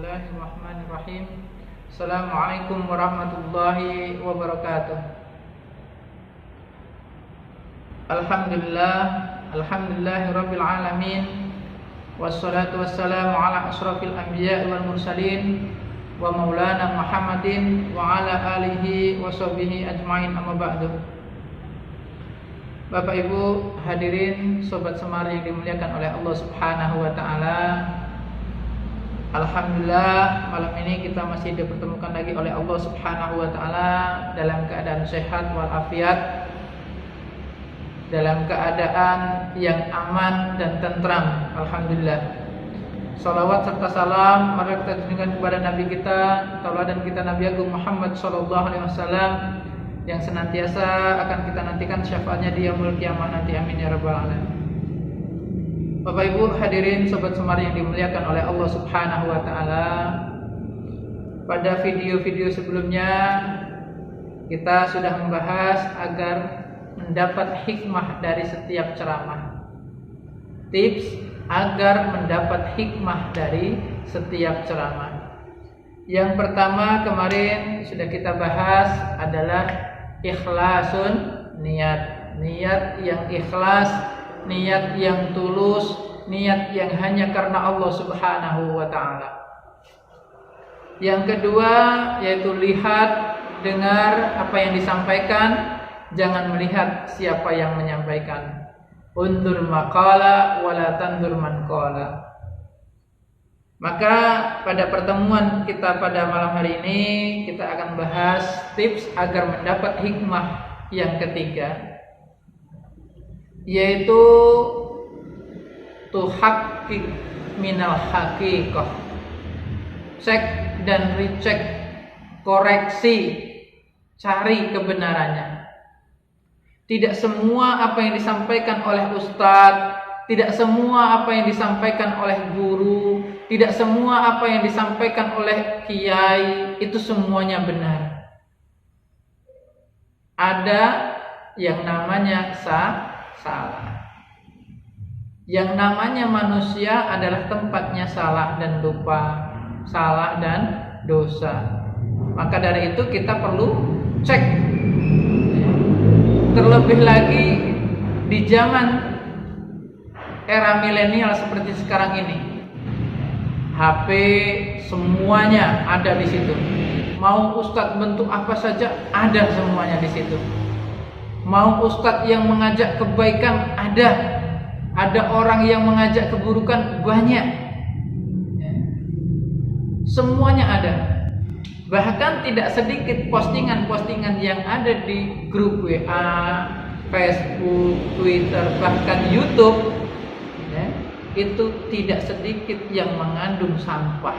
Bismillahirrahmanirrahim. Assalamualaikum warahmatullahi wabarakatuh. Alhamdulillahirabbil alamin. Wassalatu wassalamu ala asrofil anbiya wal mursalin wa maulana Muhammadin wa ala alihi wa sahbihi ajmain, amma ba'du. Bapak Ibu hadirin sobat Semar yang dimuliakan oleh Allah Subhanahu wa taala. Alhamdulillah malam ini kita masih dipertemukan lagi oleh Allah Subhanahu wa taala dalam keadaan sehat walafiat, dalam keadaan yang aman dan tentram. Alhamdulillah. Salawat serta salam mari kita tunjukkan kepada Nabi kita, tauladan kita Nabi Agung Muhammad sallallahu alaihi wasallam yang senantiasa akan kita nantikan syafaatnya di yaumul kiamah nanti. Amin ya rabbal alamin. Bapak Ibu hadirin sobat Semar yang dimuliakan oleh Allah Subhanahu wa taala. Pada video-video sebelumnya kita sudah membahas agar mendapat hikmah dari setiap ceramah. Tips agar mendapat hikmah dari setiap ceramah. Yang pertama kemarin sudah kita bahas adalah ikhlasun niat. Niat yang ikhlas, niat yang tulus, niat yang hanya karena Allah Subhanahu wa taala. Yang kedua yaitu lihat, dengar apa yang disampaikan, jangan melihat siapa yang menyampaikan. Undur maqala wala tandur man qala. Maka pada pertemuan kita pada malam hari ini kita akan bahas tips agar mendapat hikmah yang ketiga, yaitu tuhaqqiq minal haqiqah. Cek dan recheck, koreksi, cari kebenarannya. Tidak semua apa yang disampaikan oleh ustadz, tidak semua apa yang disampaikan oleh guru, tidak semua apa yang disampaikan oleh kiai itu semuanya benar. Ada yang namanya salah. Yang namanya manusia adalah tempatnya salah dan lupa, salah dan dosa. Maka dari itu kita perlu cek. Terlebih lagi di zaman era milenial seperti sekarang ini, HP semuanya ada di situ. Mau ustadz bentuk apa saja ada semuanya di situ. Mau ustadz yang mengajak kebaikan ada. Ada orang yang mengajak keburukan banyak. Semuanya ada. Bahkan tidak sedikit postingan-postingan yang ada di grup WA, Facebook, Twitter, bahkan YouTube, itu tidak sedikit yang mengandung sampah.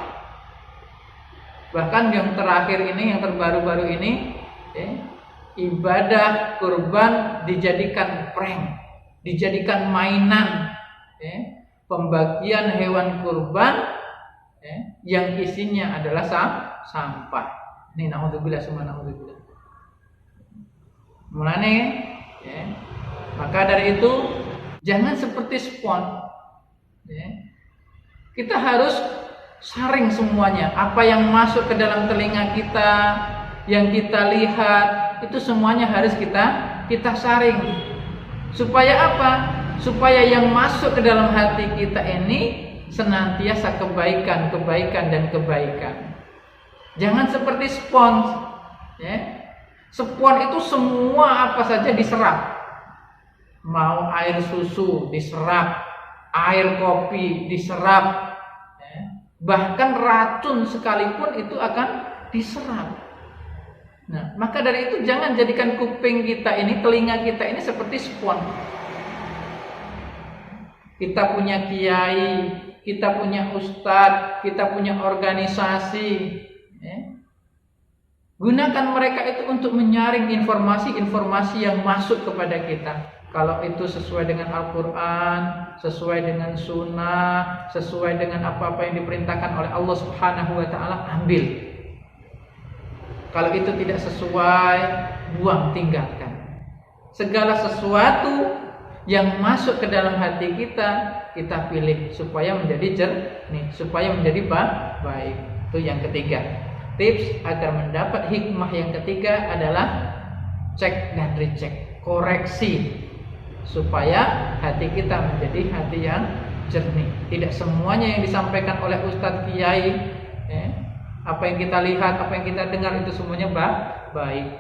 Bahkan yang terakhir ini, yang terbaru-baru ini, ibadah kurban dijadikan prank, dijadikan mainan, pembagian hewan kurban yang isinya adalah sampah. Ini naudzubillah summa naudzubillah. Mulane, maka dari itu jangan seperti spon. Kita harus saring semuanya. Apa yang masuk ke dalam telinga kita, yang kita lihat, itu semuanya harus kita saring. Supaya apa? Supaya yang masuk ke dalam hati kita ini senantiasa kebaikan dan kebaikan. Jangan seperti spons. Spons itu semua apa saja diserap. Mau air susu diserap, air kopi diserap, bahkan racun sekalipun itu akan diserap. Nah, maka dari itu jangan jadikan kuping kita ini, telinga kita ini seperti spons. Kita punya kiai, kita punya ustadz, kita punya organisasi. Gunakan mereka itu untuk menyaring informasi-informasi yang masuk kepada kita. Kalau itu sesuai dengan Al-Quran, sesuai dengan Sunnah, sesuai dengan apa-apa yang diperintahkan oleh Allah Subhanahu wa taala, ambil. Kalau itu tidak sesuai, buang, tinggalkan. Segala sesuatu yang masuk ke dalam hati kita, kita pilih supaya menjadi jernih, supaya menjadi baik. Itu yang ketiga. Tips agar mendapat hikmah yang ketiga adalah cek dan recheck, koreksi, supaya hati kita menjadi hati yang jernih. Tidak semuanya yang disampaikan oleh Ustadz Kiai, apa yang kita lihat, apa yang kita dengar itu semuanya baik.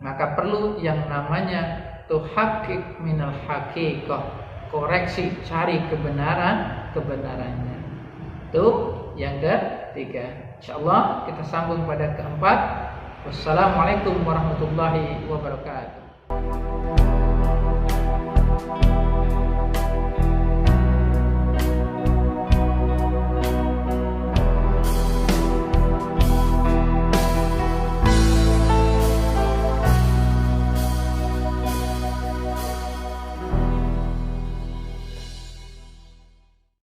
Maka perlu yang namanya tuhaqqiq minal haqiqah, koreksi, cari kebenarannya. Itu yang ketiga. Insyaallah kita sambung pada keempat. Wassalamualaikum warahmatullahi wabarakatuh.